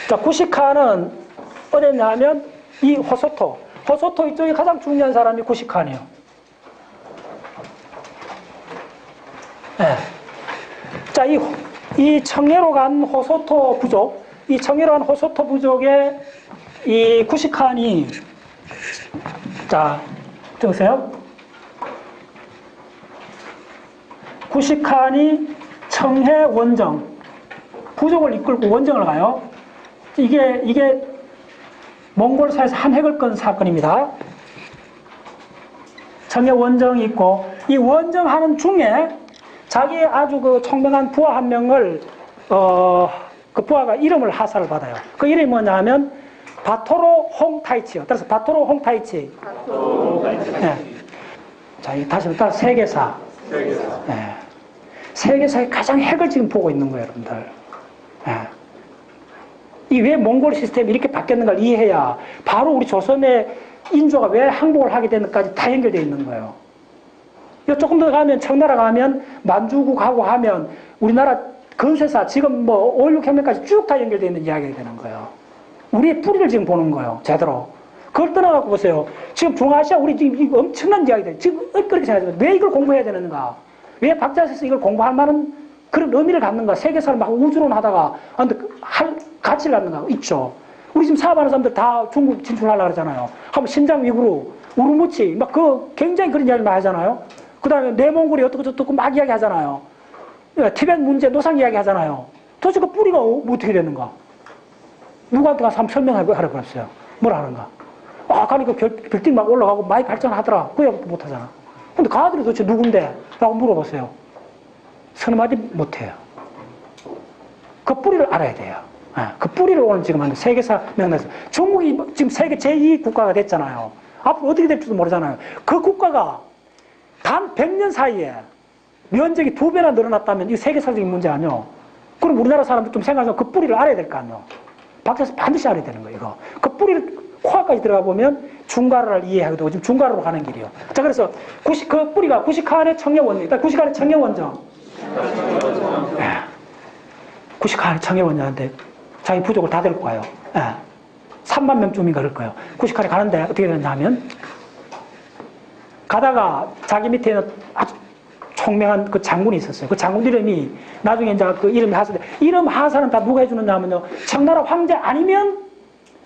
자, 구시칸은 어딨냐면 이 호소토 이쪽이 가장 중요한 사람이 구시칸이에요. 네. 자, 이 청해로 간 호소토 부족, 이 청해로 간 호소토 부족의 이 구시칸이, 자, 들으세요? 구시칸이 청해 원정 부족을 이끌고 원정을 가요. 이게 몽골사에서 한 획을 끈 사건입니다. 청해 원정이 있고, 이 원정하는 중에 자기 아주 그 총명한 부하 한 명을 그 부하가 이름을 하사를 받아요. 그 이름이 뭐냐 하면 바토로 홍타이치요. 따라서 바토로 홍타이치. 네. 자, 다시 따라 세계사. 네. 세계사의 가장 핵을 지금 보고 있는 거예요, 여러분들. 네. 이 왜 몽골 시스템이 이렇게 바뀌었는가를 이해해야 바로 우리 조선의 인조가 왜 항복을 하게 되는까지 다 연결되어 있는 거예요. 조금 더 가면 청나라 가면 만주국하고 하면 우리나라 근세사 지금 뭐 5.16 혁명까지 쭉 다 연결되어 있는 이야기가 되는 거예요. 우리의 뿌리를 지금 보는 거예요, 제대로. 그걸 떠나갖고 보세요. 지금 중앙아시아 우리 지금 엄청난 이야기들 지금 엇그렇게 생각하지만 왜 이걸 공부해야 되는가? 왜 박자에서 이걸 공부할 만한 그런 의미를 갖는가? 세계사를 막 우주론 하다가 할 가치를 갖는가? 있죠. 우리 지금 사업하는 사람들 다 중국 진출하려고 그러잖아요. 한번 신장 위구르, 우르무치 막 굉장히 그런 이야기를 많이 하잖아요. 그 다음에 내몽골이 어떻고 막 이야기 하잖아요. 티벳 문제, 노상 이야기 하잖아요. 도대체 그 뿌리가 어떻게 되는가? 누구한테 가서 한번 설명하라고 그랬어요. 뭐라 하는가? 가니까 빌딩 막 올라가고 많이 발전하더라. 그 이야기도 못 하잖아. 근데 그 아들이 도대체 누군데? 라고 물어보세요. 서너 마디 못 해요. 그 뿌리를 알아야 돼요. 그 뿌리를 오늘 지금 하는 세계사 명단에서. 중국이 지금 세계 제2 국가가 됐잖아요. 앞으로 어떻게 될지도 모르잖아요. 그 국가가 단 100년 사이에 면적이 2배나 늘어났다면 이거 세계사적인 문제 아니요? 그럼 우리나라 사람들 좀 생각하면 그 뿌리를 알아야 될 거 아니요? 박사에서 반드시 알아야 되는 거예요, 이거. 그 뿌리를 코앞까지 들어가 보면 중가루를 이해하게 되고 지금 중가루로 가는 길이요. 자, 그래서 그 뿌리가 구시칸의 청해원정. 일단 구시칸의 청해원정. 구시칸의 청해원정한테 자기 부족을 다 데리고 가요. 3만 명쯤인가 그럴 거예요. 구시칸에 가는데 어떻게 됐냐면 가다가 자기 밑에는 아주 총명한 그 장군이 있었어요. 그 장군 이름이 나중에 이제 그 이름이 하사돼. 이름 하사는 다 누가 해주느냐 하면요. 청나라 황제 아니면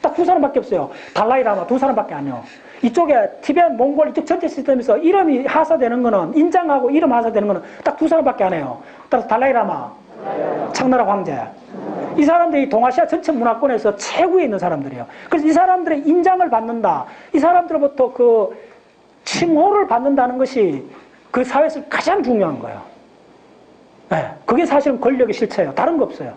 딱 두 사람밖에 없어요. 달라이라마 두 사람밖에 안 해요. 이쪽에 티벳, 몽골 이쪽 전체 시스템에서 이름이 하사되는 거는 인장하고 이름 하사되는 거는 딱 두 사람밖에 안 해요. 따라서 달라이라마, 청나라 황제. 이 사람들이 동아시아 전체 문화권에서 최고에 있는 사람들이에요. 그래서 이 사람들의 인장을 받는다. 이 사람들로부터 그 칭호를 받는다는 것이 그 사회에서 가장 중요한 거예요. 그게 사실은 권력의 실체예요. 다른 거 없어요.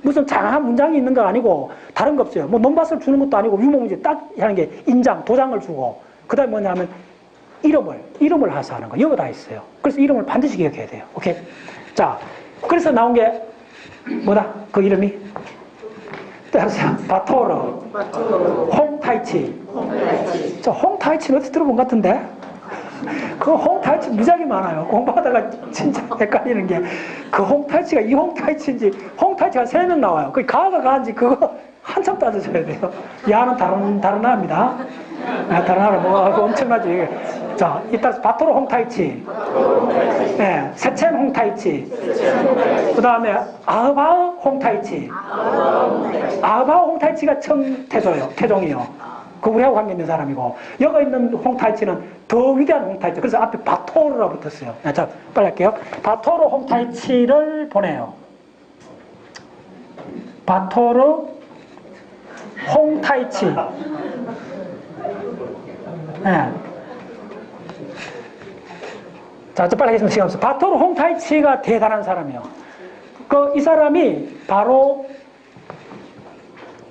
무슨 장한 문장이 있는 거 아니고 다른 거 없어요. 뭐 논밭을 주는 것도 아니고 유목문제 딱 하는 게 인장, 도장을 주고 그 다음에 뭐냐면 이름을 하사하는 거. 이거 다 있어요. 그래서 이름을 반드시 기억해야 돼요. 오케이? 자, 그래서 나온 게 뭐다? 그 이름이? 따라서 바토르, 홍타이치. 자, 홍타이치는 어디 들어본 것 같은데? 그 홍타이치 무지하게 많아요. 공부하다가 진짜 헷갈리는 게 그 홍타이치가 이 홍타이치인지 홍타이치가 3명 나와요. 그 가가 가인지 그거 한참 따져줘야 돼요. 야는 다른 나라입니다. 다른 나라 뭐 엄청나지. 자, 이따 바토르 홍타이치, 세첸 홍타이치, 그 다음에 아흐바흐 홍타이치. 아흐바흐 홍타이치가 청태조예요. 태종이요. 그 우리하고 관계 있는 사람이고, 여기 있는 홍타이치는 더 위대한 홍타이치. 그래서 앞에 바토르라고 붙었어요. 자, 빨리 할게요. 바토르 홍타이치를 보내요. 바토르 홍타이치. 자, 빨리 하겠습니다. 시간 없어. 바토르 홍타이치가 대단한 사람이에요. 이 사람이 바로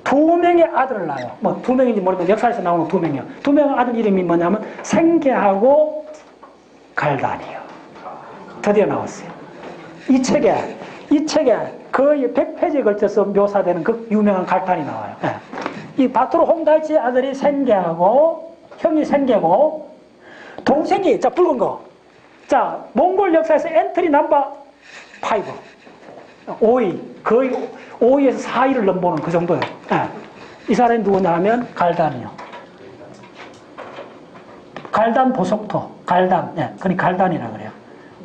2명의 아들을 낳아요. 뭐 2명인지 모르겠는데 역사에서 나오는 2명이요. 2명의 아들 이름이 뭐냐면 생계하고 갈단이요. 드디어 나왔어요. 이 책에 거의 100페이지에 걸쳐서 묘사되는 그 유명한 갈단이 나와요. 이 바토르 홍타이치의 아들이 생계하고 형이 생계고 동생이 자 붉은 거. 자, 몽골 역사에서 엔트리 넘버 5. 5위, 거의 5위에서 4위를 넘보는 그 정도예요. 예. 이 사람이 누구냐 하면 갈단이요. 갈단 보석토, 갈단, 예, 그니 갈단이라 그래요.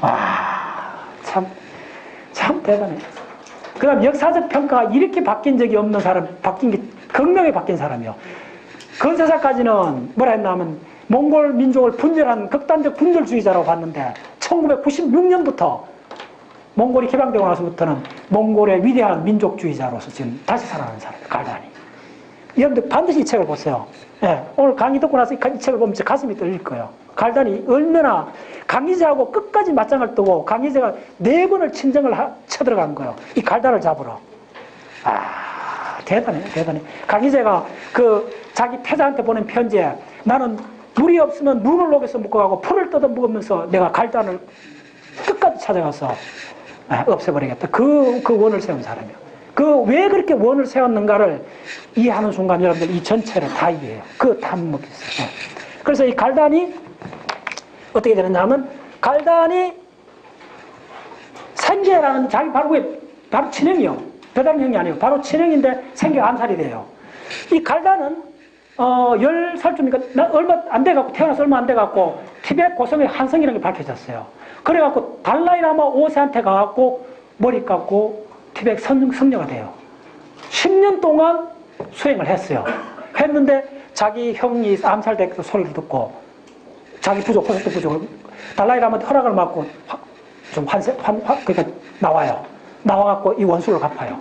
와, 참 대단해요. 그 다음 역사적 평가가 이렇게 바뀐 적이 없는 사람, 바뀐 게 극명히 바뀐 사람이요. 근세사까지는 뭐라 했나 하면 몽골 민족을 분열한 극단적 분열주의자라고 봤는데 1996년부터 몽골이 개방되고 나서부터는 몽골의 위대한 민족주의자로서 지금 다시 살아나는 사람이에요. 갈단이. 여러분들 반드시 이 책을 보세요. 예, 오늘 강의 듣고 나서 이 책을 보면 가슴이 떨릴 거예요. 갈단이 얼마나 강희제하고 끝까지 맞짱을 뜨고 강희제가 4번을 친정을 쳐들어간 거예요. 이 갈단을 잡으러. 아, 대단해. 강희제가 자기 패자한테 보낸 편지에 나는 물이 없으면 눈을 녹여서 먹고 가고 풀을 뜯어 먹으면서 내가 갈단을 끝까지 찾아가서 없애버리겠다. 그 원을 세운 사람이에요. 왜 그렇게 원을 세웠는가를 이해하는 순간 여러분들 이 전체를 다 이해해요. 그 탐목이 있어요. 그래서 이 갈단이 어떻게 되느냐 하면 갈단이 생계라는 자기 바로 친형이요. 배다른 형이 아니에요. 바로 친형인데 생계가 암살이 돼요. 이 갈단은 10살쯤이니까 얼마 안 돼갖고 태어나서 얼마 안 돼갖고 티베트 고성의 한성이라는 게 밝혀졌어요. 그래갖고 달라이라마 5세한테 가갖고 머리 깎고 티베트 성녀가 돼요. 10년 동안 수행을 했어요. 했는데 자기 형이 암살됐던 소리를 듣고 자기 부족, 호석도 부족을 달라이라마한테 허락을 받고 좀 그러니까 나와요. 나와갖고 이 원수를 갚아요.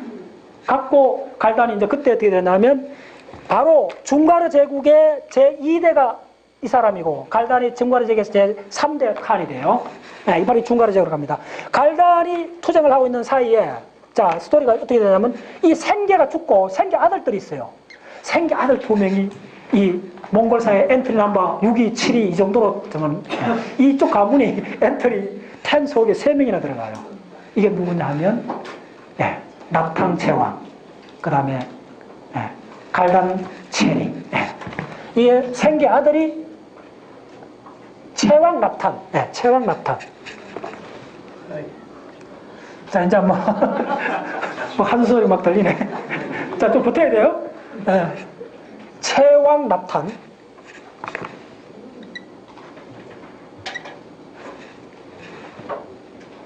갚고 갈단이 이제 그때 어떻게 되냐면 바로 중가르 제국의 제2대가 이 사람이고 갈단이 중가르 제국에서 제3대 칸이 돼요. 네, 이 바로 중가르 제국으로 갑니다. 갈단이 투쟁을 하고 있는 사이에 자 스토리가 어떻게 되냐면 이 생계가 죽고 생계 아들들이 있어요. 생계 아들 2명이 이 몽골사의 엔트리 넘버 6위, 7위 이 정도로 저는 이쪽 가문이 엔트리 10 속에 3명이나 들어가요. 이게 누구냐 하면 납탕 제왕, 그 다음에 갈단 체링. 이 생계 아들이 체왕 납탄. 체왕 납탄. 자, 이제 뭐 한소리 막 들리네. 자, 좀 붙어야 돼요. 체왕 납탄.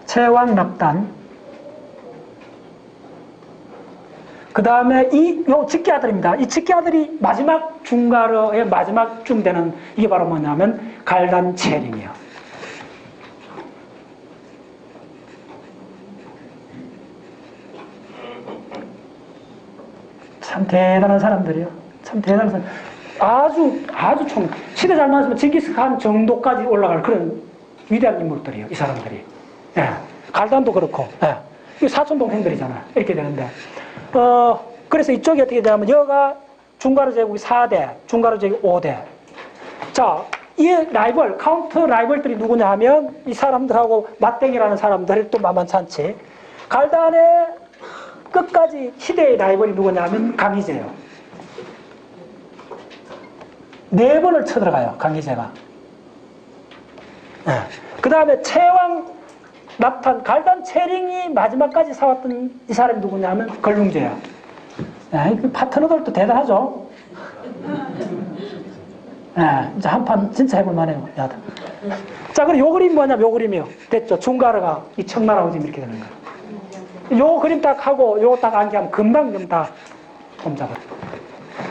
체왕 납단. 그 다음에 요 직계 아들입니다. 이 직계 아들이 마지막 중가르의 마지막 쯤 되는 이게 바로 뭐냐면 갈단 체링이에요. 참 대단한 사람들이에요. 참 대단한 사람. 아주 시대 잘 맞으면 징기스칸 정도까지 올라갈 그런 위대한 인물들이에요. 이 사람들이. 갈단도 그렇고. 이 사촌 동생들이잖아. 이렇게 되는데. 그래서 이쪽이 어떻게 되냐면, 여가 중가르 제국이 4대, 중가르 제국이 5대. 자, 이 라이벌, 카운터 라이벌들이 누구냐 하면, 이 사람들하고 맞대기라는 사람들이 또 만만찮지. 갈단의 끝까지 희대의 라이벌이 누구냐 하면 강희제예요. 4번을 쳐들어가요, 강희제가. 그 다음에 체왕 납탄, 갈단 체링이 마지막까지 싸웠던 이 사람이 누구냐 하면 걸룽제야. 그 파트너들도 대단하죠. 이제 한판 진짜 해볼 만해요. 자, 그럼 요 그림 뭐냐면 요 그림이요. 됐죠. 중가르가 이 청나라하고 지금 이렇게 되는 거예요. 요 그림 딱 하고 요 딱 암기하면 금방 좀 다 꼼잡아요.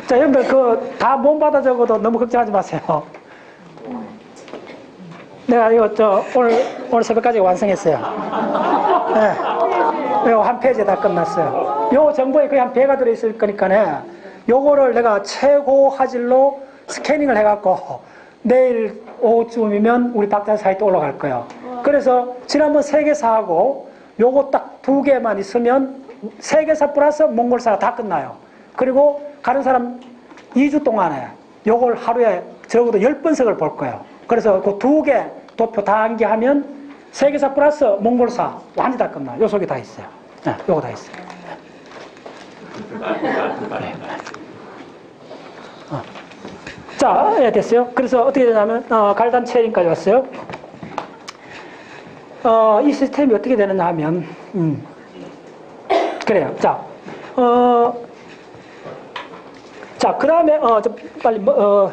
자, 여러분들 다 몸 받아 적어도 너무 걱정하지 마세요. 내가 이거 오늘 새벽까지 완성했어요. 요 한 페이지 다 끝났어요. 요 정보에 거의 한 배가 들어있을 거니까 요거를 내가 최고 화질로 스캐닝을 해갖고 내일 오후쯤이면 우리 박자 사이트에 올라갈 거예요. 그래서 지난번 세계사하고 요거 딱 2개만 있으면 세계사 플러스 몽골사가 다 끝나요. 그리고 가는 사람 2주 동안에 요걸 하루에 적어도 10번씩을 볼 거예요. 그래서 그 2개 도표 다 암기하면 세계사 플러스 몽골사 완전히 다 끝나요. 요 속에 다 있어요. 요거 다 있어요. 자, 됐어요. 그래서 어떻게 되냐면 갈단 체링까지 왔어요. 이 시스템이 어떻게 되느냐 하면 그래요. 자, 자, 그 다음에, 좀 빨리,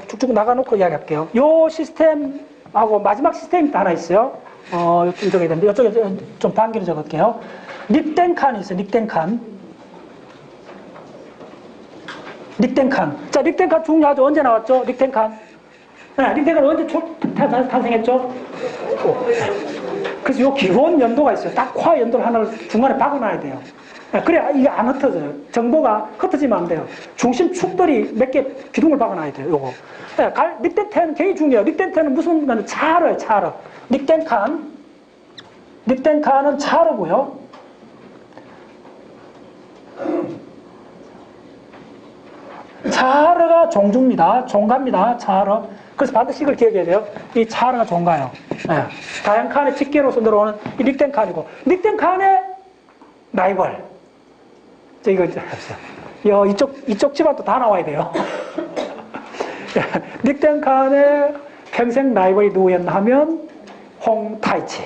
쭉쭉 나가놓고 이야기할게요. 요 시스템하고 마지막 시스템이 하나 있어요. 좀 적어야 되는데, 이쪽에 좀 반기로 적을게요. 닉덴칸이 있어요, 닉덴칸. 닉덴칸. 자, 닉덴칸 중요하죠. 언제 나왔죠? 닉덴칸. 네, 닉덴칸 언제 탄생했죠? 그래서 요 기본 연도가 있어요. 딱 화 연도를 하나를 중간에 박아놔야 돼요. 그래야 이게 안 흩어져요. 정보가 흩어지면 안 돼요. 중심 축들이 몇 개 기둥을 박아놔야 돼요. 요거. 닉덴칸은 굉장히 중요해요. 닉덴칸은 무슨 말이냐면 차르예요. 차르. 닉덴칸은 차르고요. 차르가 종주입니다. 종가입니다. 차르. 그래서 반드시 이걸 기억해야 돼요. 이 차르가 종가예요. 네. 다양칸의 직계로서 들어오는 이 닉덴칸이고, 닉덴칸의 라이벌. 이거 이쪽 집안도 다 나와야 돼요. 닉덴칸의 평생 라이벌이 누구였나 하면 홍타이치,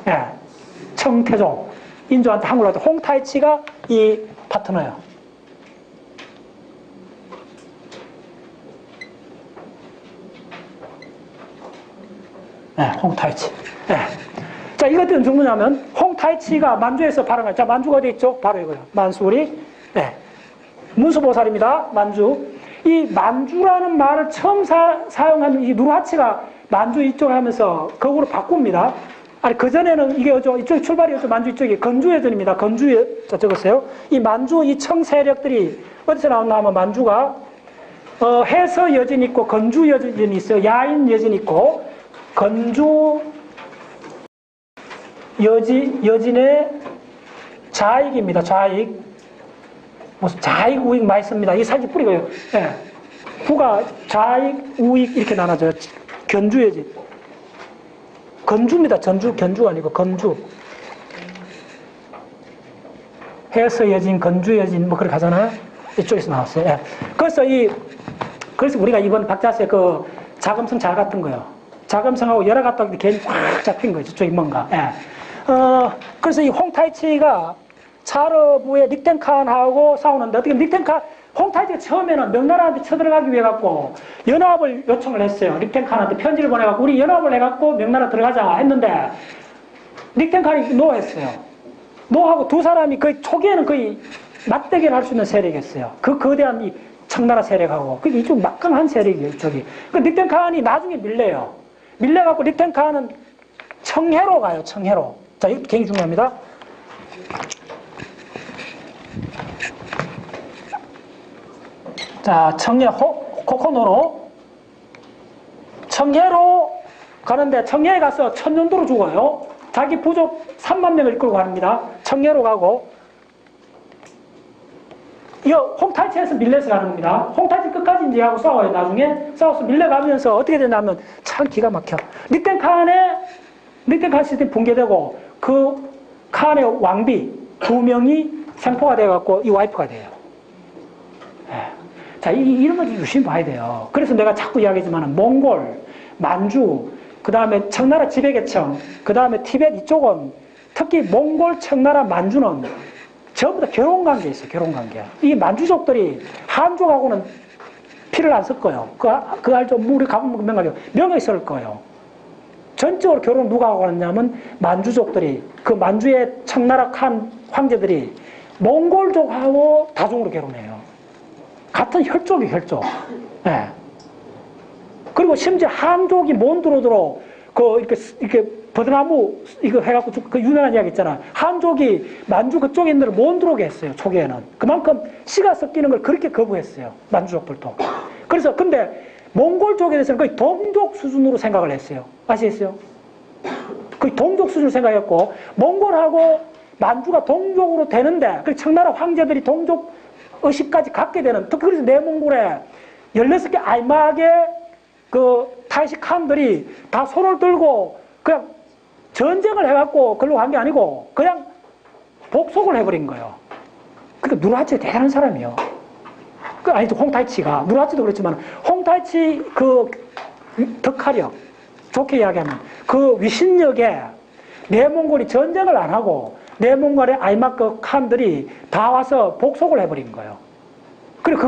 예, 청태종, 인조한테 한글로 할 때 홍타이치가 이 파트너예요. 네, 홍타이치. 네. 자, 이것들은 누구냐면, 홍타이치가 만주에서 발행한, 자, 만주가 어디 있죠? 바로 이거예요. 만수리. 네. 문수보살입니다. 만주. 이 만주라는 말을 처음 사용한 이 누르하치가 만주 이쪽 하면서 거꾸로 바꿉니다. 아니, 그전에는 이게 이쪽이 출발이었죠. 만주 이쪽이. 건주여전입니다. 건주에, 자, 적었어요. 이 만주 이 청 세력들이 어디서 나왔나 하면 만주가, 해서 여진 있고, 건주 여진이 있어요. 야인 여진 있고, 건주 여진의 좌익입니다. 좌익. 무슨 좌익, 우익 많이 씁니다. 이 사진 뿌리고요. 예. 구가 좌익, 우익 이렇게 나눠져요. 견주 여진. 건주입니다. 견주가 아니고 건주. 해서 여진, 건주 여진 뭐 그렇게 하잖아요. 이쪽에서 나왔어요. 예. 그래서 우리가 이번 박자세 그 자금성 잘 같은 거요. 자금성하고 열화 갔다 오기 괜히 확 잡힌 거죠. 저기 뭔가. 예. 그래서 이 홍타이치가 차르부의 닉덴칸하고 싸우는데, 어떻게 홍타이치가 처음에는 명나라한테 쳐들어가기 위해 갖고 연합을 요청을 했어요. 닉덴칸한테 편지를 보내갖고 우리 연합을 해갖고 명나라 들어가자 했는데, 닉덴칸이 노했어요. 노하고 두 사람이 거의 초기에는 거의 맞대결 할 수 있는 세력이었어요. 그 거대한 이 청나라 세력하고. 그게 이쪽 막강한 세력이에요, 이쪽이. 그 닉덴칸이 나중에 밀려요. 밀려갖고 닉덴칸은 청해로 가요, 청해로. 자, 이것도 굉장히 중요합니다. 자, 청해, 코코노로. 청해로 가는데, 청해에 가서 천년도로 죽어요. 자기 부족 3만 명을 이끌고 갑니다. 청해로 가고. 이 홍타이치에서 밀려서 가는 겁니다. 홍타이치 끝까지 이제 하고 싸워요, 나중에. 싸워서 밀려가면서 어떻게 되냐면, 참 기가 막혀. 닉덴칸 시스템이 붕괴되고, 그 칸의 왕비 2명이 생포가 돼갖고 이 와이프가 돼요. 자, 이런 거 유심히 봐야 돼요. 그래서 내가 자꾸 이야기하지만, 몽골, 만주, 그 다음에 청나라 지배계층, 그 다음에 티벳 이쪽은, 특히 몽골, 청나라, 만주는 전부 다 결혼관계에 있어요, 결혼관계. 이 만주족들이 한족하고는 피를 안 섞어요. 그 알죠? 우리 가보면 명예 썰 거예요. 전적으로 결혼 누가 하고 하느냐면 만주족들이, 그 만주의 청나라 칸 황제들이 몽골족하고 다종으로 결혼해요. 같은 혈족이 혈족. 네. 그리고 심지어 한족이 몬드로드로 이렇게 버드나무 이거 해갖고 그 유명한 이야기 있잖아. 한족이 만주 그쪽에 있는 데를 못 들어오게 했어요. 초기에는. 그만큼 씨가 섞이는 걸 그렇게 거부했어요. 만주족들도. 그래서 근데 몽골 쪽에 대해서는 거의 동족 수준으로 생각을 했어요. 아시겠어요? 거의 동족 수준으로 생각했고, 몽골하고 만주가 동족으로 되는데, 그 청나라 황제들이 동족 의식까지 갖게 되는, 특히 그래서 내몽골에 16개 알막의 그 타이시 칸들이 다 손을 들고 그냥 전쟁을 해갖고 그걸로 간 게 아니고 그냥 복속을 해버린 거예요. 그러니까 누르하치가 대단한 사람이에요. 아니죠, 홍타이치가. 누르하치도 그렇지만 홍타이치 그 덕하력, 좋게 이야기하면 그 위신력에 내몽골이 전쟁을 안 하고 내몽골의 아이마크 칸들이 다 와서 복속을 해버린 거예요. 그리고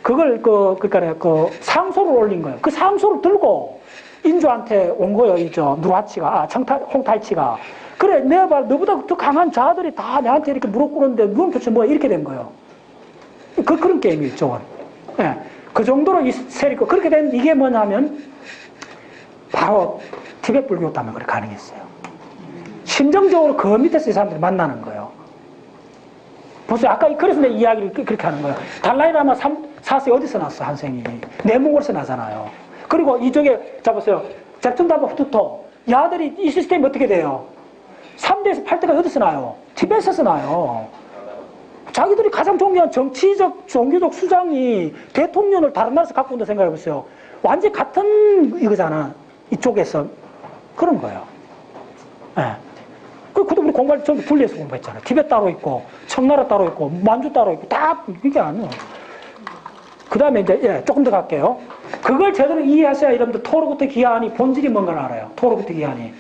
그러니까 상소를 올린 거예요. 그 상소를 들고 인주한테 온 거예요. 누르하치가, 홍타이치가. 그래, 내가 봐, 너보다 더 강한 자들이 다 내한테 이렇게 무릎 꿇는데 누군 도대체 뭐야? 이렇게 된 거예요. 그런 게임이에요, 이쪽은. 예. 그 정도로 이 세력이, 그렇게 된 이게 뭐냐면, 바로 티베트 불교 때문에 그렇게 가능했어요. 심정적으로 그 밑에서 이 사람들이 만나는 거예요. 보세요. 아까 그래서 내 이야기를 그렇게 하는 거예요. 달라이라마 4세 어디서 났어, 한생이? 내몽골에서 나잖아요. 그리고 이쪽에, 자 보세요. 제퉁다바 후투토. 야들이 이 시스템이 어떻게 돼요? 3대에서 8대가 어디서 나요? 티베트에서 나요. 자기들이 가장 존경한 정치적, 종교적 수장이 대통령을 다른 나라에서 갖고 온다 생각해보세요. 완전히 같은 이거잖아. 이쪽에서. 그런 거예요. 예. 그것도 우리 공부할 때 전부 분리해서 공부했잖아요. 티베트 따로 있고, 청나라 따로 있고, 만주 따로 있고, 다 이게 아니에요. 그 다음에 이제, 조금 더 갈게요. 그걸 제대로 이해하셔야 여러분들 토르부터 기한이 본질이 뭔가를 알아요. 토르부터 기한이.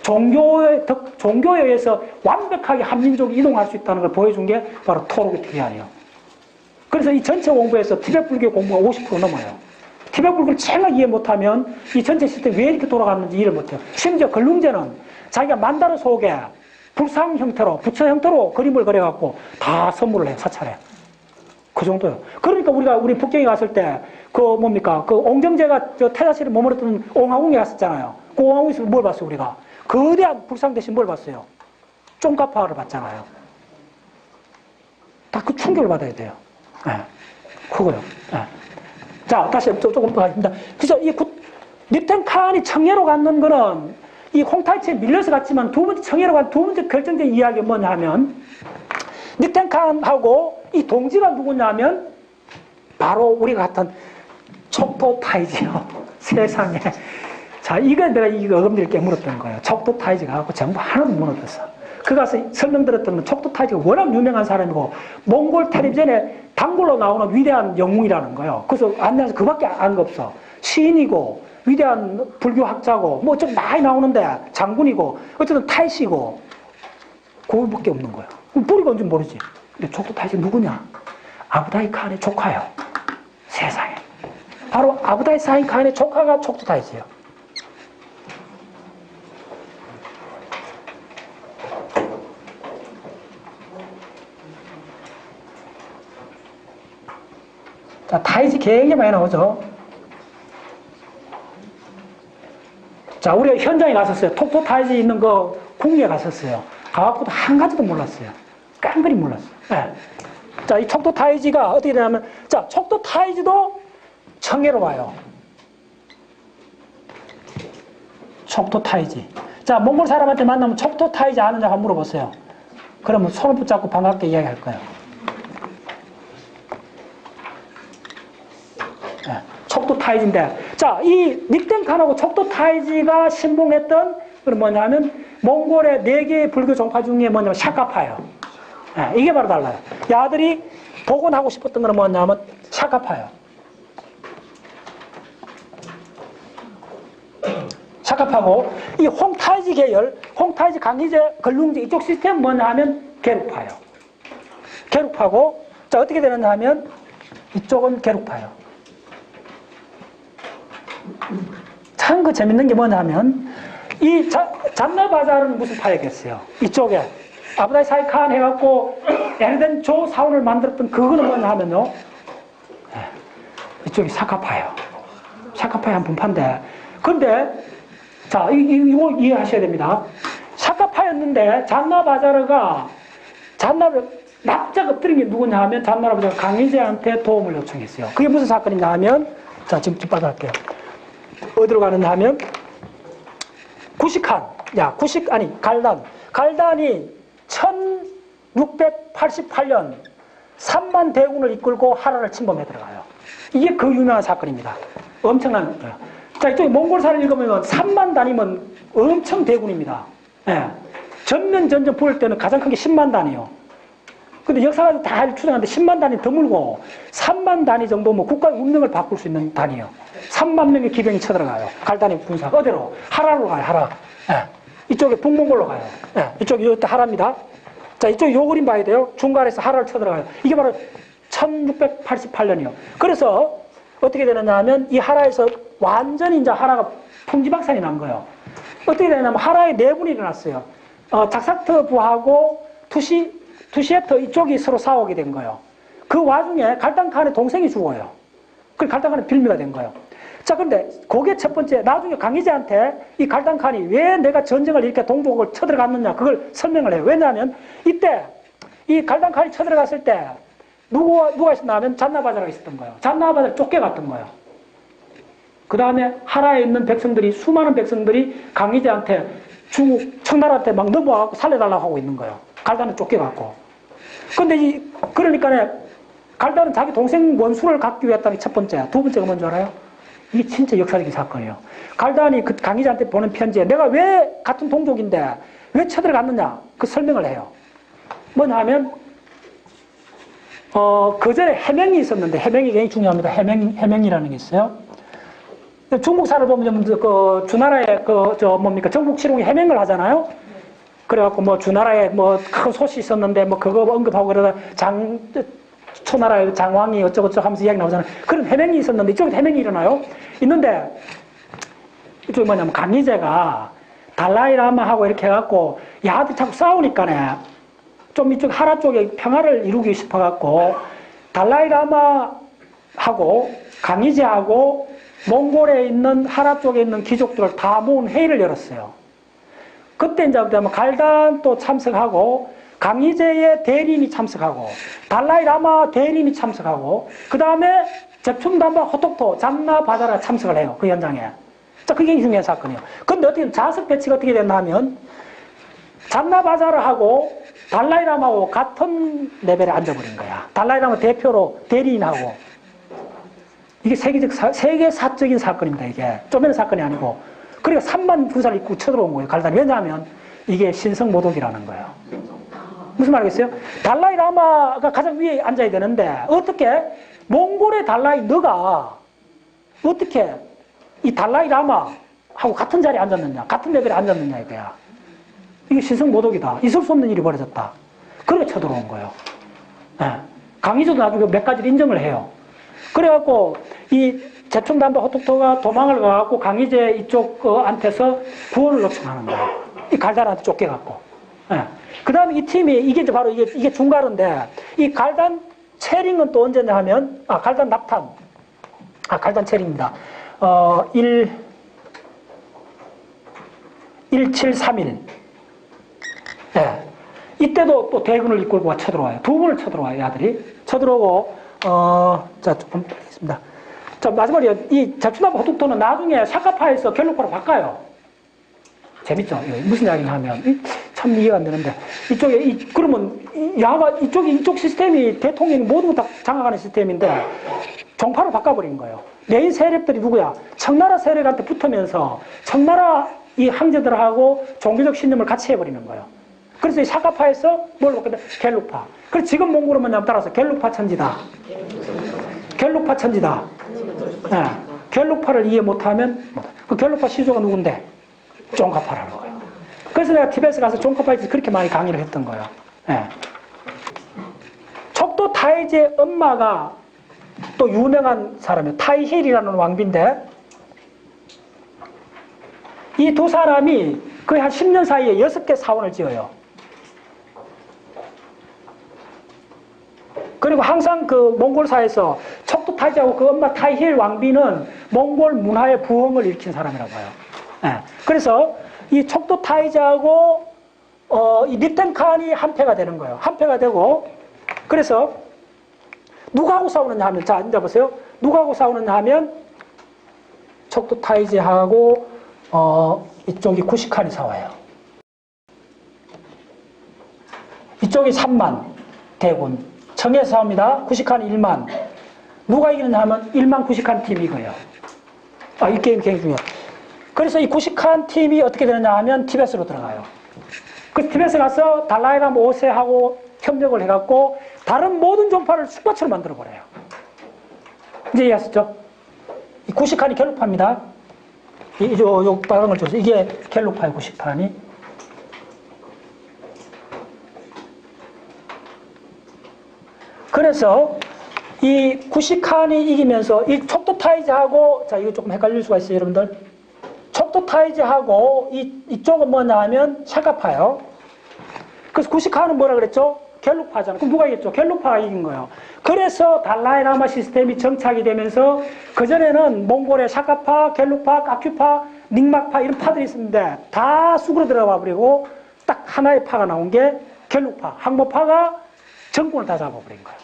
종교에 의해서 완벽하게 한민족이 이동할 수 있다는 걸 보여준 게 바로 토르부터 기한이에요. 그래서 이 전체 공부에서 티베트 불교 공부가 50% 넘어요. 티베트 불교를 정말 이해 못하면 이 전체 시스템이 왜 이렇게 돌아가는지 이해를 못해요. 심지어 걸룽제는 자기가 만다르 속에 불상 형태로, 부처 형태로 그림을 그려갖고 다 선물을 해요, 사찰에. 그 정도요. 그러니까 우리 북경에 갔을 때, 옹정제가 태자실에 머무르던 옹화궁에 갔었잖아요. 그 옹화궁에서 뭘 봤어요, 우리가? 거대한 불상 대신 뭘 봤어요? 쫑가파를 봤잖아요. 다 그 충격을 받아야 돼요. 예. 그거요. 예. 자, 다시 조금 더 하겠습니다. 그래서 립텐칸이 청예로 갔는 거는 이 홍타이치에 밀려서 갔지만 두 번째 청예로 간 두 번째 결정적인 이야기가 뭐냐 하면 립텐칸하고 이 동지가 누구냐면 바로 우리가 같은 촉토타이지요. 세상에. 자, 이거 내가 이거 어금니를 깨물었던 거예요. 촉토타이지가 갖고 전부 하나도 무너졌어. 그 가서 설명드렸던 건 촉토타이지가 워낙 유명한 사람이고 몽골 텔레비전에 단골로 나오는 위대한 영웅이라는 거예요. 그래서 안내해서 그밖에 아는 거 없어. 시인이고 위대한 불교학자고 뭐 좀 많이 나오는데 장군이고 어쨌든 타이시고 그거밖에 없는 거예요. 뿌리가 뭔지 모르지. 근데 촉토타이지 누구냐? 아부다이 칸의 조카예요. 세상에. 바로 아부다이 사인 칸의 조카가 촉토타이지예요. 자, 타이지 굉장히 많이 나오죠. 자, 우리가 현장에 갔었어요. 촉토타이지 있는 거 궁리에 갔었어요. 가갖고도 한 가지도 몰랐어요. 깡그리 몰랐어요. 네. 자, 이 촉토타이지가 어떻게 되냐면, 자, 촉토타이지도 청예로 와요. 촉토타이지. 자, 몽골 사람한테 만나면 촉토타이지 아느냐 한번 물어보세요. 그러면 손을 붙잡고 반갑게 이야기할 거예요. 네. 촉토타이지인데, 자, 이 닉텐칸하고 촉토타이지가 신봉했던 그건 뭐냐면 몽골의 4개의 불교 종파 중에 뭐냐면 샤카파예요. 네, 이게 바로 달라요. 야들이 복원하고 싶었던 건 뭐냐면 샤카파예요. 샤카파고 이 홍타이지 계열, 홍타이지, 강희제, 걸룽제 이쪽 시스템은 뭐냐 하면 게룩파예요. 게룩파고 자 어떻게 되느냐 하면 이쪽은 게룩파예요. 참 그 재밌는 게 뭐냐 하면 이 잔나바자르는 무슨 파였겠어요? 이쪽에 아부다이 사이칸 해갖고 에르덴 조 사원을 만들었던 그거는 뭐냐 하면요. 이쪽이 사카파예요. 사카파의 한 분파인데 근데 자 이거 이해하셔야 됩니다. 사카파였는데 잔나바자르가 납작 엎드린 게 누구냐 하면 잔나바자르가 강희제한테 도움을 요청했어요. 그게 무슨 사건이냐 하면 자 지금 뒷바닥 할게요. 어디로 가느냐 하면 갈단이 1688년 3만 대군을 이끌고 하란을 침범해 들어가요. 이게 그 유명한 사건입니다. 엄청난 거예요. 자, 이쪽에 몽골사를 읽으면 3만 단위면 엄청 대군입니다. 예. 전전 부을 때는 가장 큰 게 10만 단위요. 근데 역사가 다 추정하는데 10만 단위 드물고 3만 단위 정도면 국가의 운명을 바꿀 수 있는 단위예요. 3만 명의 기병이 쳐들어가요. 갈단의 군사가 어디로? 하라로 가요. 하라. 예. 이쪽에 북몽골로 가요. 예. 이쪽이 하라입니다. 자, 이쪽 요 그림 봐야 돼요. 중간에서 하라를 쳐들어가요. 이게 바로 1688년이요. 그래서 어떻게 되느냐 하면 이 하라에서 완전히 이제 하라가 풍지박산이 난 거예요. 어떻게 되냐면 하라에 네 분이 일어났어요. 작사트 부하고 투시에터 이쪽이 서로 싸우게 된 거예요. 그 와중에 갈당칸의 동생이 죽어요. 그 갈당칸의 빌미가 된 거예요. 자, 그런데 그게 첫 번째, 나중에 강희제한테 이 갈당칸이 왜 내가 전쟁을 이렇게 동족을 쳐들어갔느냐, 그걸 설명을 해요. 왜냐하면 이때 이 갈당칸이 쳐들어갔을 때 누가 있었나 하면 잔나바자라가 있었던 거예요. 잔나바자를 쫓겨갔던 거예요. 그 다음에 하라에 있는 백성들이, 수많은 백성들이 강희제한테 중국 청나라한테 막 넘어가고 살려달라고 하고 있는 거예요. 갈단은 쫓겨갔고. 근데 그러니까 갈단은 자기 동생 원수를 갚기 위했다는 첫 번째. 두 번째가 뭔지 알아요? 이게 진짜 역사적인 사건이에요. 갈단이 그 강희제한테 보낸 편지에 내가 왜 같은 동족인데 왜 쳐들어갔느냐, 그 설명을 해요. 뭐냐 하면 그 전에 해명이 있었는데, 해명이 굉장히 중요합니다. 해명이라는 게 있어요. 중국사를 보면 그 주나라의 정복치룡이 해명을 하잖아요. 그래갖고 뭐 주나라에 뭐 큰 소시 있었는데 뭐 그거 언급하고 그러다 초나라의 장왕이 어쩌고저쩌고 하면서 이야기 나오잖아요. 그런 해명이 있었는데 이쪽에 해명이 일어나요. 있는데 이쪽이 뭐냐면 강희제가 달라이라마하고 이렇게 해갖고 야들 자꾸 싸우니까네 좀 이쪽 하라 쪽에 평화를 이루기 싶어갖고 달라이라마하고 강희제하고 몽골에 있는 하라 쪽에 있는 귀족들을 다 모은 회의를 열었어요. 그때 이제 갈단도 참석하고 강희제의 대리인이 참석하고 달라이라마 대리인이 참석하고 그 다음에 제춤담바 호톡토 잔나바자라 참석을 해요. 그 현장에. 자, 그게 중요한 사건이에요. 근데 어떻게 자석 배치가 어떻게 됐나 하면 잔나바자라하고 달라이라마하고 같은 레벨에 앉아버린 거야. 달라이라마 대표로 대리인하고. 이게 세계사적인 사건입니다, 이게. 쪼매는 사건이 아니고. 그러니까 3만 군사를 입고 쳐들어온 거예요, 갈단이. 왜냐하면 이게 신성모독이라는 거예요. 무슨 말이겠어요? 달라이라마가 가장 위에 앉아야 되는데, 어떻게 몽골의 너가 어떻게 이 달라이라마하고 같은 자리에 앉았느냐, 같은 레벨에 앉았느냐, 이거야. 이게 신성모독이다. 있을 수 없는 일이 벌어졌다. 그렇게 쳐들어온 거예요. 네. 강희조도 나중에 몇 가지를 인정을 해요. 그래갖고 이 제충단도 호톡토가 도망을 가갖고 강희제 이쪽한테서 구원을 요청하는 거예요. 이 갈단한테 쫓겨갖고. 예. 그 다음에 이 팀이, 이게 이제 바로 이게 중가른데, 이 갈단 체링은 또 언제냐 하면, 갈단 낙탄. 갈단 체링입니다. 1731. 예. 이때도 또 대군을 이끌고 쳐들어와요. 두 번을 쳐들어와요, 이 아들이. 쳐들어오고, 자, 조금 있습니다. 자, 마지막으로 이 제추나바 호톡토는 나중에 샤카파에서 갤루파로 바꿔요. 재밌죠? 무슨 이야기냐 하면, 참 이해가 안 되는데, 그러면, 이쪽 시스템이 대통령이 모두 다 장악하는 시스템인데, 종파로 바꿔버린 거예요. 메인 세력들이 누구야? 청나라 세력한테 붙으면서, 청나라 이 황제들하고 종교적 신념을 같이 해버리는 거예요. 그래서 이 샤카파에서 뭘 바꿨냐? 갤루파. 그래서 지금 몽골은 뭐냐면 따라서 갤루파 천지다. 갤루파 천지다. 네. 갤루파를 이해 못하면, 그 갤루파 시조가 누군데? 쫑카파라는 거예요. 그래서 내가 티베트 가서 쫑카파에서 그렇게 많이 강의를 했던 거예요. 네. 척도 타이제 엄마가 또 유명한 사람이에요. 타이힐이라는 왕비인데, 이 두 사람이 거의 한 10년 사이에 6개 사원을 지어요. 그리고 항상 그 몽골사에서 척도 타이제하고 그 엄마 타이힐 왕비는 몽골 문화의 부흥을 일으킨 사람이라고 해요. 네. 그래서 이 척도 타이제하고 이 리텐칸이 한패가 되는 거예요. 한패가 되고, 그래서 누구하고 싸우느냐 하면, 자, 앉아보세요. 누구하고 싸우느냐 하면 척도 타이제하고 이쪽이 구시칸이 싸워요. 이쪽이 3만 대군. 청에서 싸웁니다. 구시칸이 1만. 누가 이기느냐 하면 1만 구시칸 팀이 이거예요. 이 게임 굉장히 중요해요. 그래서 이 구시칸 팀이 어떻게 되느냐 하면 티베트로 들어가요. 그 티베트 가서 달라이라마 5세하고 협력을 해갖고 다른 모든 종파를 쑥밭으로 만들어버려요. 이제 이해하셨죠? 이 구시칸이 갤루파입니다. 요 빨간 걸 줬어요. 이게 갤루파의 구시칸이. 그래서 이 구시칸이 이기면서 이 촉도 타이즈하고, 자, 이거 조금 헷갈릴 수가 있어요, 여러분들. 촉도 타이즈하고 이쪽은 뭐냐 하면 샤카파예요. 그래서 구시칸은 뭐라 그랬죠? 겔룩파잖아. 그럼 누가 이겼죠? 겔룩파가 이긴 거예요. 그래서 달라이 라마 시스템이 정착이 되면서 그전에는 몽골의 샤카파, 겔룩파, 까큐파, 닉막파 이런 파들이 있었는데 다 쑥으로 들어가 버리고 딱 하나의 파가 나온 게 겔룩파, 항모파가 정권을 다 잡아버린 거예요.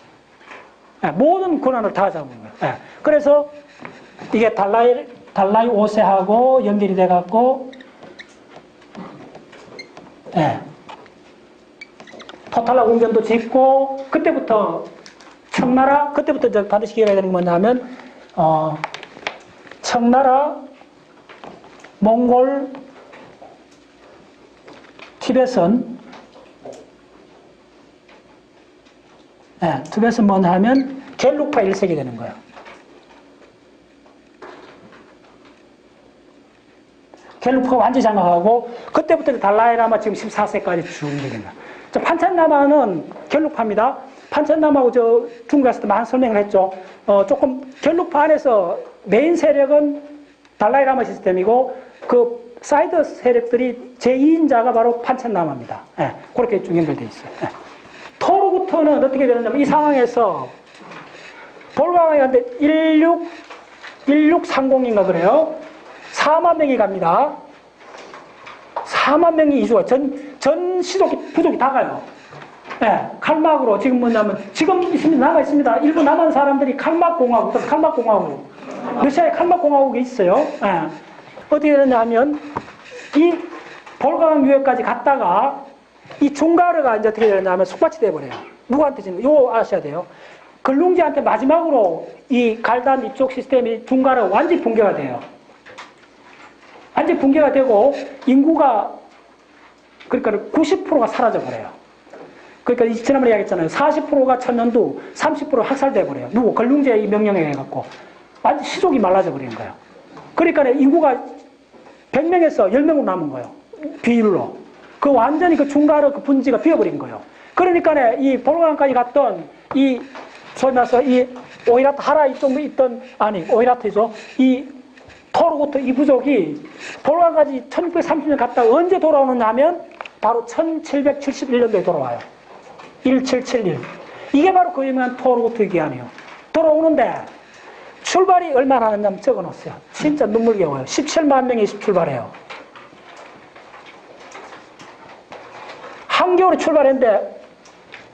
네, 모든 권한을 다 잡은 거예요. 네, 그래서 이게 달라이 5세하고 연결이 돼갖고, 네, 토탈라 궁전도 짓고, 그때부터 청나라, 그때부터 이제 반드시 기억해야 되는 게 뭐냐면, 청나라, 몽골, 티베선, 네, 티베선 뭐냐 하면 겔룩파 1세기 되는 거예요. 겔룩파가 완전히 장악하고, 그때부터 달라이라마 지금 14세까지 쭉 되겠다. 판첸라마는 겔룩파입니다. 판첸라마하고 중국 갔을 때 많은 설명을 했죠. 조금 겔룩파 안에서 메인 세력은 달라이라마 시스템이고, 그 사이드 세력들이 제2인자가 바로 판첸라마입니다. 예, 그렇게 쭉 연결되어 있어요. 예. 토르구트는 어떻게 되느냐면 이 상황에서 볼가강이 한데 1630인가 그래요. 4만 명이 갑니다. 4만 명이 이주가 전 부족이 다 가요. 네, 칼막으로 지금 뭐냐면 지금 있습니다. 남아 있습니다. 일부 남은 사람들이 칼막공화국, 러시아에 칼막공화국이 있어요. 네. 어떻게 되느냐 하면 이 볼가강 유역까지 갔다가 이 중가르가 이제 어떻게 되느냐 하면 속밭이 돼버려요. 누구한테 지금 요거 아셔야 돼요. 글룽지한테 마지막으로 이 갈단 이쪽 시스템이 중가르 완전히 붕괴가 돼요. 완전히 붕괴가 되고 인구가 그러니까 90%가 사라져버려요. 그러니까 지난번에 이야기했잖아요. 40%가 천년두, 30% 학살돼 버려요. 누구? 걸룽제의 명령에 해갖고 완전 시족이 말라져 버리는 거예요. 그러니까 인구가 100명에서 10명으로 남은 거예요. 비율로. 그 완전히 그 중가르 그 분지가 비어버린 거예요. 그러니까 이 볼가강까지 갔던 이 소위 말해서 이 오이라트 하라 이쪽 있던 오이라트죠. 이 토르구트 이 부족이 볼가강까지 1630년 갔다 언제 돌아오느냐 하면 바로 1771년도에 돌아와요. 1771. 이게 바로 그 유명한 토르구트 기한이에요. 돌아오는데 출발이 얼마나 하느냐면 적어놓았어요. 진짜 눈물겨워요. 17만 명이 출발해요. 한겨울에 출발했는데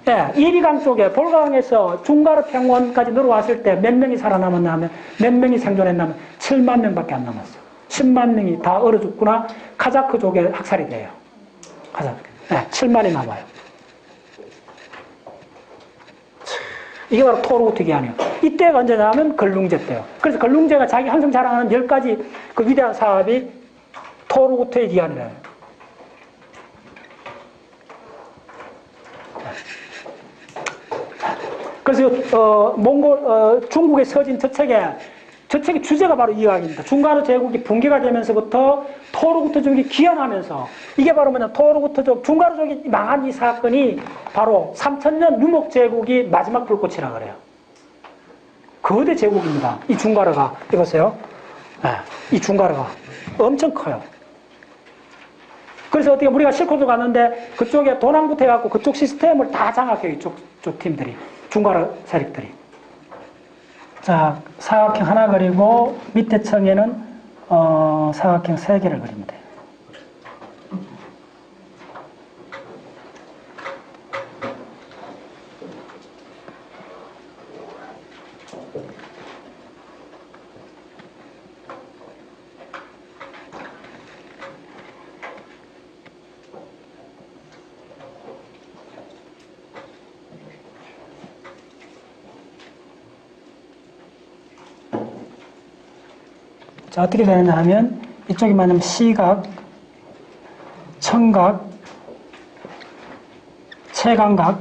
예, 이리강 쪽에 볼가강에서 중가르 평원까지 내려왔을 때 몇 명이 살아남았나 하면 몇 명이 생존했냐면 7만 명밖에 안 남았어요. 10만 명이 다 얼어 죽거나 카자크족에 학살이 돼요. 카자크. 예, 7만이 남아요. 이게 바로 토르구트 기한이에요. 이때가 언제냐 하면 걸룽제 때요. 그래서 걸룽제가 자기 항상 자랑하는 10가지 그 위대한 사업이 토르구트의 기한이래요. 그래서 중국의 서진 저 책의 주제가 바로 이 이야기입니다. 중가르 제국이 붕괴가 되면서부터 토르구트족이 기원하면서 이게 바로 뭐냐 토르구트족 중가르족이 망한 이 사건이 바로 3000년 유목 제국이 마지막 불꽃이라 그래요. 거대 제국입니다. 이 중가르가 이보세요. 네, 이 중가르가 엄청 커요. 그래서 어떻게 우리가 실코도 갔는데 그쪽에 도낭부터 해갖고 그쪽 시스템을 다 장악해요. 이쪽 팀들이. 중가르 세력들이. 자, 사각형 하나 그리고 밑에 층에는 사각형 3개를 그리면 돼요. 자, 어떻게 되느냐 하면 이쪽이 뭐냐면 시각, 청각, 채광각,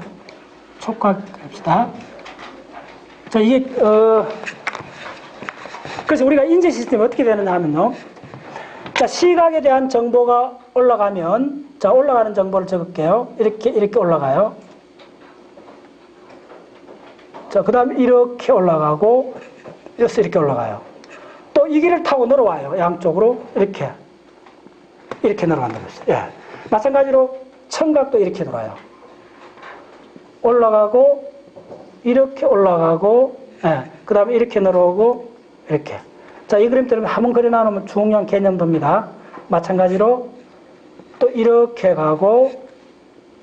촉각 합시다. 자, 이게 그래서 우리가 인지 시스템이 어떻게 되느냐 하면요. 자, 시각에 대한 정보가 올라가면 자, 올라가는 정보를 적을게요. 이렇게 올라가요. 자, 그 다음에 이렇게 올라가고, 여기서 이렇게 올라가요. 또 이 길을 타고 내려와요. 양쪽으로. 이렇게. 이렇게 내려간다고 했어요. 예. 마찬가지로 청각도 이렇게 돌아요. 올라가고, 이렇게 올라가고, 예. 그 다음에 이렇게 내려오고, 이렇게. 자, 이 그림처럼 한번 그려놔놓으면 중요한 개념도입니다. 마찬가지로 또 이렇게 가고,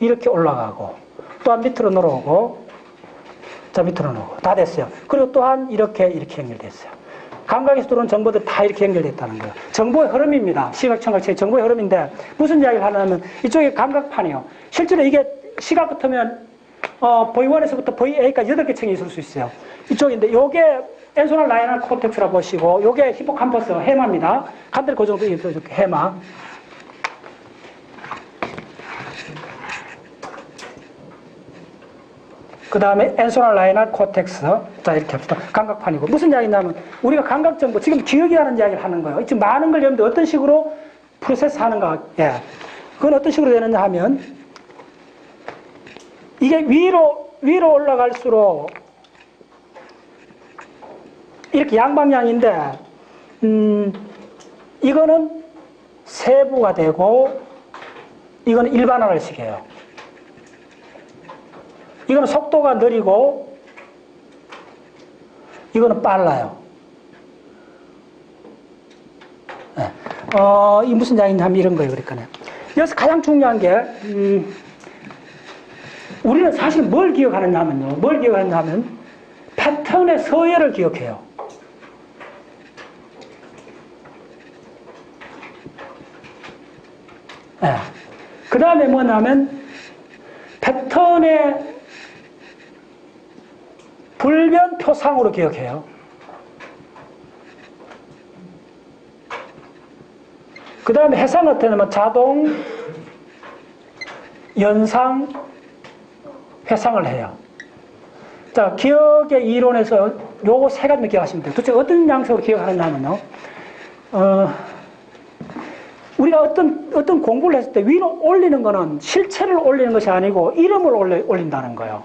이렇게 올라가고, 또한 밑으로 내려오고, 자, 밑으로 내려오고. 다 됐어요. 그리고 또한 이렇게 연결됐어요. 감각에서 들어온 정보들이 다 이렇게 연결됐다는 거예요. 정보의 흐름입니다. 시각, 청각, 정보의 흐름인데, 무슨 이야기를 하냐면, 이쪽이 감각판이에요. 실제로 이게 시각 같으면, V1에서부터 VA까지 8개 층이 있을 수 있어요. 이쪽인데, 요게 엔소날 라이널 코텍스라 보시고, 요게 히포캄퍼스, 해마입니다. 간단히 그 정도 이렇게 해마. 그 다음에 엔소날 라이널 코텍스. 자, 이렇게 합시다. 감각판이고. 무슨 이야기냐면, 우리가 감각정보, 지금 기억이라는 이야기를 하는 거예요. 지금 많은 걸 여러분들 어떤 식으로 프로세스 하는가. 예. 그건 어떤 식으로 되느냐 하면, 이게 위로 올라갈수록, 이렇게 양방향인데, 이거는 세부가 되고, 이거는 일반화식이에요. 이거는 속도가 느리고, 이거는 빨라요. 네. 이 무슨 이야기냐면 이런 거예요. 그러니까. 여기서 가장 중요한 게, 우리는 사실 뭘 기억하느냐면요. 뭘 기억하느냐면, 패턴의 서열을 기억해요. 네. 그 다음에 뭐냐면, 패턴의 불변표상으로 기억해요. 그 다음에 해상 같은 경우는 자동, 연상, 회상을 해요. 자, 기억의 이론에서 요거 세 가지만 기억하시면 돼요. 도대체 어떤 양식으로 기억하느냐면요. 우리가 어떤 공부를 했을 때 위로 올리는 거는 실체를 올리는 것이 아니고 이름을 올린다는 거예요.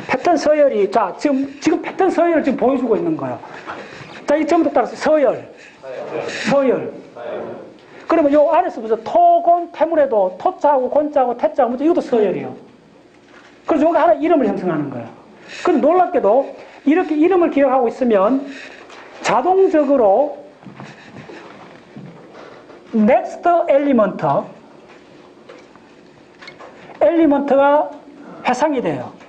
패턴 서열이, 자, 지금 패턴 서열을 지금 보여주고 있는 거예요. 자, 이 점부터 따라서 서열. 그러면 요 안에서 무슨 토곤, 태물에도 토자하고 곤자하고 태자하고 이것도 서열이에요. 그래서 요거 하나 이름을 형성하는 거예요. 그럼 놀랍게도 이렇게 이름을 기억하고 있으면 자동적으로 next 엘리먼트가 회상이 돼요.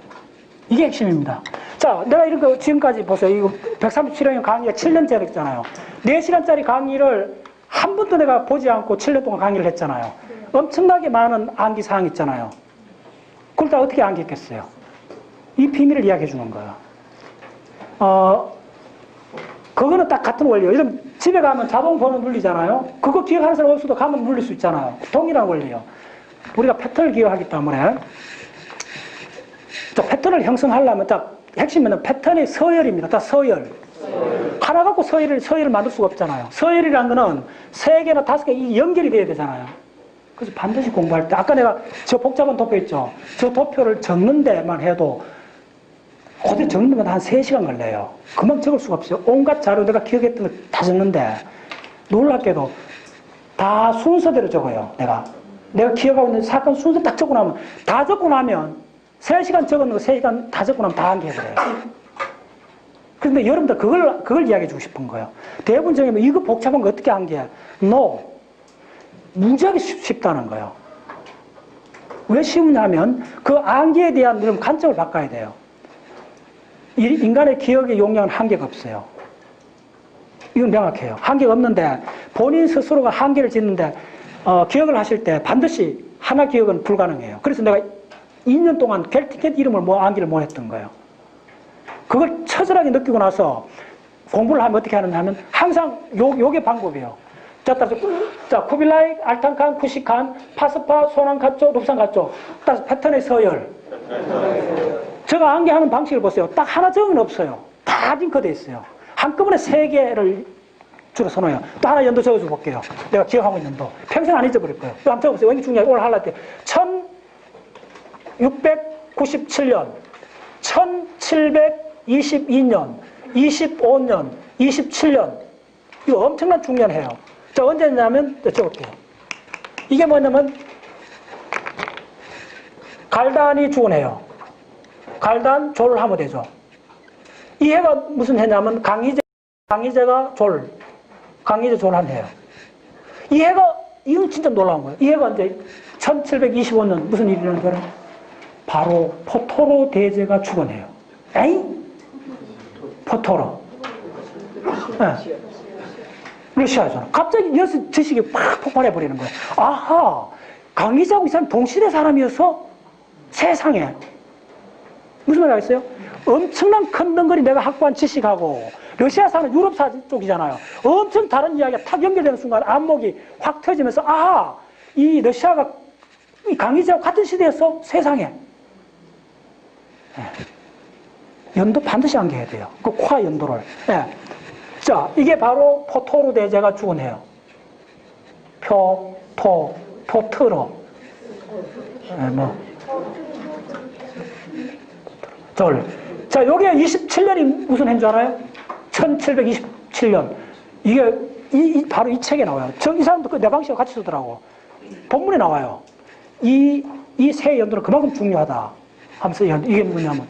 이게 핵심입니다. 자, 내가 이런 거 지금까지 보세요. 이거 137형 강의가 7년째 했잖아요. 4시간짜리 강의를 한 번도 내가 보지 않고 7년 동안 강의를 했잖아요. 엄청나게 많은 암기 사항 있잖아요. 그걸 다 어떻게 암기했겠어요? 이 비밀을 이야기해 주는 거예요. 그거는 딱 같은 원리예요. 이런 집에 가면 자동 번호 눌리잖아요. 그거 기억하는 사람 없어도 가면 눌릴 수 있잖아요. 동일한 원리예요. 우리가 패턴을 기억하기 때문에 자, 패턴을 형성하려면 딱 핵심은 패턴의 서열입니다. 다 서열. 하나 갖고 서열을 만들 수가 없잖아요. 서열이라는 거는 3개나 5개 연결이 돼야 되잖아요. 그래서 반드시 공부할 때 아까 내가 저 복잡한 도표 있죠. 저 도표를 적는 데만 해도 그대로 적는 건 한 3시간 걸려요. 금방 적을 수가 없어요. 온갖 자료 내가 기억했던 걸 다 적는데 놀랍게도 다 순서대로 적어요. 내가 기억하고 있는 사건 순서 딱 적고 나면 다 적고 나면 3시간 적은 거 3시간 다 적고 나면 다 암기해버려요. 그런데 여러분들 그걸 이야기해 주고 싶은 거예요. 대부분 정해면 이거 복잡한 거 어떻게 암기해? No. 무지하게 쉽다는 거예요. 왜 쉬우냐면 그 암기에 대한 관점을 바꿔야 돼요. 인간의 기억의 용량은 한계가 없어요. 이건 명확해요. 한계가 없는데 본인 스스로가 한계를 짓는데 기억을 하실 때 반드시 하나 기억은 불가능해요. 그래서 내가 2년 동안 겔티켓 이름을 암기를 못 했던 거예요. 그걸 처절하게 느끼고 나서 공부를 하면 어떻게 하느냐 하면 항상 요게 방법이에요. 자, 쿠빌라이, 알탄칸, 쿠시칸, 파스파, 소난가쪼, 룹산가쪼. 따라서 패턴의 서열. 제가 암기하는 방식을 보세요. 딱 하나 적은 없어요. 다 링크되어 있어요. 한꺼번에 3개를 주로 선호해요. 또 하나 연도 적어줘 볼게요. 내가 기억하고 있는 연도. 평생 안 잊어버릴 거예요. 또 한번 적어보세요. 왠지 중요해. 오늘 할라 때. 1697년 1722년, 25년, 27년. 이거 엄청난 중년해요. 자, 언제냐면, 여쭤볼게요. 이게 뭐냐면, 갈단이 죽은 해요. 갈단, 졸 하면 되죠. 이 해가 무슨 해냐면, 강희제가 강희제 졸한 해요. 이 해가, 이건 진짜 놀라운 거예요. 이 해가 이제 1725년 무슨 일이 일어나는 거예요? 바로 포토로 대제가 죽은 해요. 에이? 포토로. 네. 러시아잖아. 갑자기 여기서 지식이 팍 폭발해버리는 거예요. 아하, 강희제하고 이 사람 동시대 사람이어서 세상에. 무슨 말이 알겠어요? 엄청난 큰 덩어리 내가 확보한 지식하고 러시아사는 유럽사 쪽이잖아요. 엄청 다른 이야기가 탁 연결되는 순간 안목이 확 터지면서 아하, 이 러시아가 이 강희제와 같은 시대에서 세상에. 네. 연도 반드시 암기해야 돼요. 그 화 연도를. 네. 자, 이게 바로 포토르 대제가 죽은 해요. 포트로. 네, 뭐. 자, 요게 27년이 무슨 해인 줄 알아요? 1727년. 이게, 바로 이 책에 나와요. 이 사람도 그 내방식과 같이 쓰더라고. 본문에 나와요. 이 세 연도는 그만큼 중요하다. 하면서 이게 뭐냐면,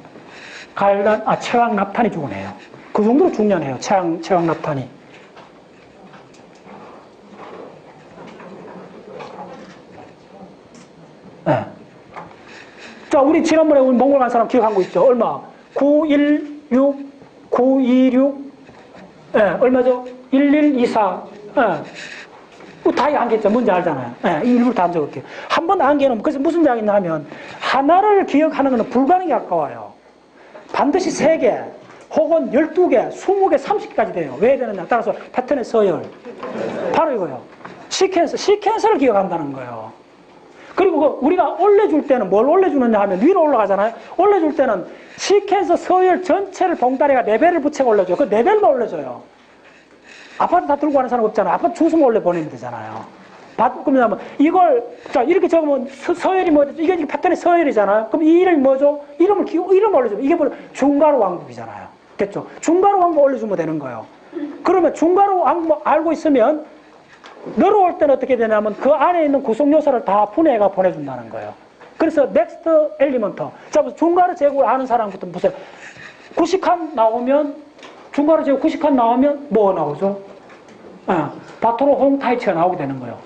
최왕 납탄이 죽은 해요. 그 정도로 중요해요. 최왕 납탄이. 네. 자, 우리 지난번에 우리 몽골 간 사람 기억한 거 있죠? 얼마? 926. 예, 얼마죠? 1124. 예. 다 안겠죠. 뭔지 알잖아요. 예, 이 일부러 다 안 적을게요. 한 번 안개는, 그래서 무슨 이야기냐 하면, 하나를 기억하는 것은 불가능에 가까워요. 반드시 3개, 혹은 12개, 20개, 30개까지 돼요. 왜 되느냐? 따라서 패턴의 서열. 바로 이거예요. 시퀀스를 기억한다는 거예요. 그리고 우리가 올려줄 때는 뭘 올려주느냐 하면 위로 올라가잖아요. 올려줄 때는 시퀀스 서열 전체를 봉다리가 레벨을 붙여서 올려줘요. 그 레벨만 올려줘요. 아파트 다 들고 가는 사람 없잖아요. 아파트 주소만 올려보내면 되잖아요. 그러면 이걸, 자, 이렇게 적으면 서열이 뭐죠? 이게 패턴의 서열이잖아요. 그럼 이 이름이 뭐죠? 이름 올려주면 이게 뭐죠? 중가로 왕국이잖아요. 됐죠? 중가로 왕국 올려주면 되는 거예요. 그러면 중가로 왕국 알고 있으면 늘어올 때는 어떻게 되냐면 그 안에 있는 구성 요소를 다 분해해가 보내준다는 거예요. 그래서 넥스트 엘리먼트. 자, 중가로 제국을 아는 사람부터 보세요. 90칸 나오면, 중가로 제국 90칸 나오면 뭐 나오죠? 바토로 홍타이치가 나오게 되는 거예요.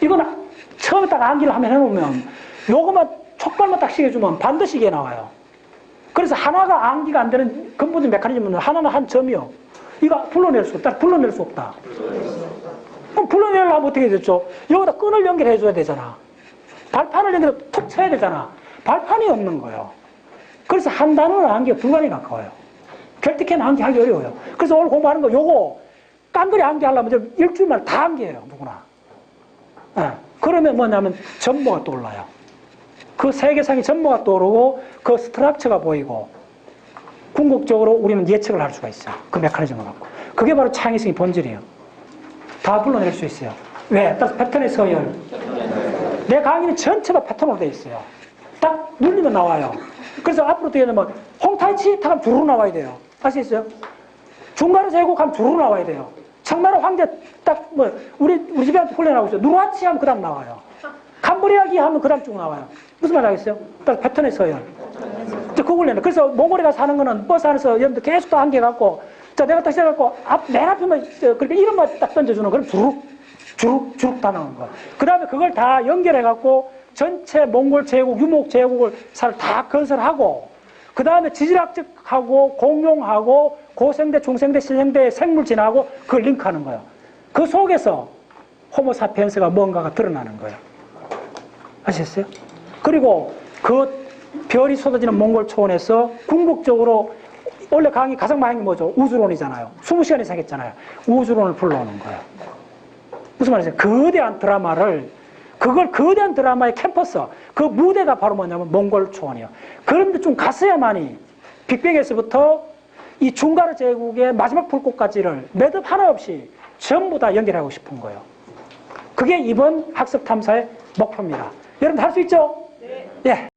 이건 처음에 딱 암기를 하면 해놓으면 요거만 촉발만 딱 시켜주면 반드시 이게 나와요. 그래서 하나가 암기가 안 되는 근본적인 메커니즘은 하나는 한 점이요. 이거 불러낼 수 없다. 불러낼 수 없다. 그럼 불러내려면 어떻게 됐죠? 여기다 끈을 연결해줘야 되잖아. 발판을 연결해 툭 쳐야 되잖아. 발판이 없는 거예요. 그래서 한 단어는 암기가 불가능에 가까워요. 켈틱해는 암기하기 어려워요. 그래서 오늘 공부하는 거 요거 깡그리 암기하려면 일주일만 다 암기해요. 누구나. 그러면 뭐냐면 전모가 떠올라요. 그 세계상의 전모가 떠오르고 그 스트럭처가 보이고 궁극적으로 우리는 예측을 할 수가 있어요. 그 메커니즘을 갖고. 그게 바로 창의성의 본질이에요. 다 불러낼 수 있어요. 왜? 따라서 패턴의 서열. 내 강의는 전체가 패턴으로 되어 있어요. 딱 눌리면 나와요. 그래서 앞으로 어떻게 되냐면 홍타이치 하면 주르르 나와야 돼요. 아시겠어요? 중가로 제국 하면 주르르 나와야 돼요. 청나라 황제 딱 뭐 우리 집에한테 훈련하고 있어요. 누르하치 하면 그 다음 나와요. 캄보리아기 하면 그 다음 쭉 나와요. 무슨 말 하겠어요? 딱 패턴의 서열. 그 훈련을. 그래서 몽골에 가서 하는 거는 버스 안에서 여러분들 계속 다 안겨갖고 자, 내가 딱 시작해갖고 맨 앞에만 그렇게 이름만 딱 던져주는 그럼 주룩 다 나오는 거야. 그 다음에 그걸 다 연결해갖고 전체 몽골 제국, 유목 제국을 다 건설하고 그 다음에 지질학적하고 공용하고 고생대, 중생대, 신생대의 생물 진화하고 그걸 링크하는 거예요. 그 속에서 호모사피엔스가 뭔가가 드러나는 거예요. 아시겠어요? 그리고 그 별이 쏟아지는 몽골 초원에서 궁극적으로 원래 강의 가장 많은 게 뭐죠? 우주론이잖아요. 20시간 이상 했잖아요. 우주론을 불러오는 거예요. 무슨 말이죠? 거대한 드라마의 캠퍼스, 그 무대가 바로 뭐냐면 몽골 초원이에요. 그런데 좀 갔어야만이 빅뱅에서부터 이 중가르 제국의 마지막 불꽃까지를 매듭 하나 없이 전부 다 연결하고 싶은 거예요. 그게 이번 학습 탐사의 목표입니다. 여러분 할 수 있죠? 네. 예.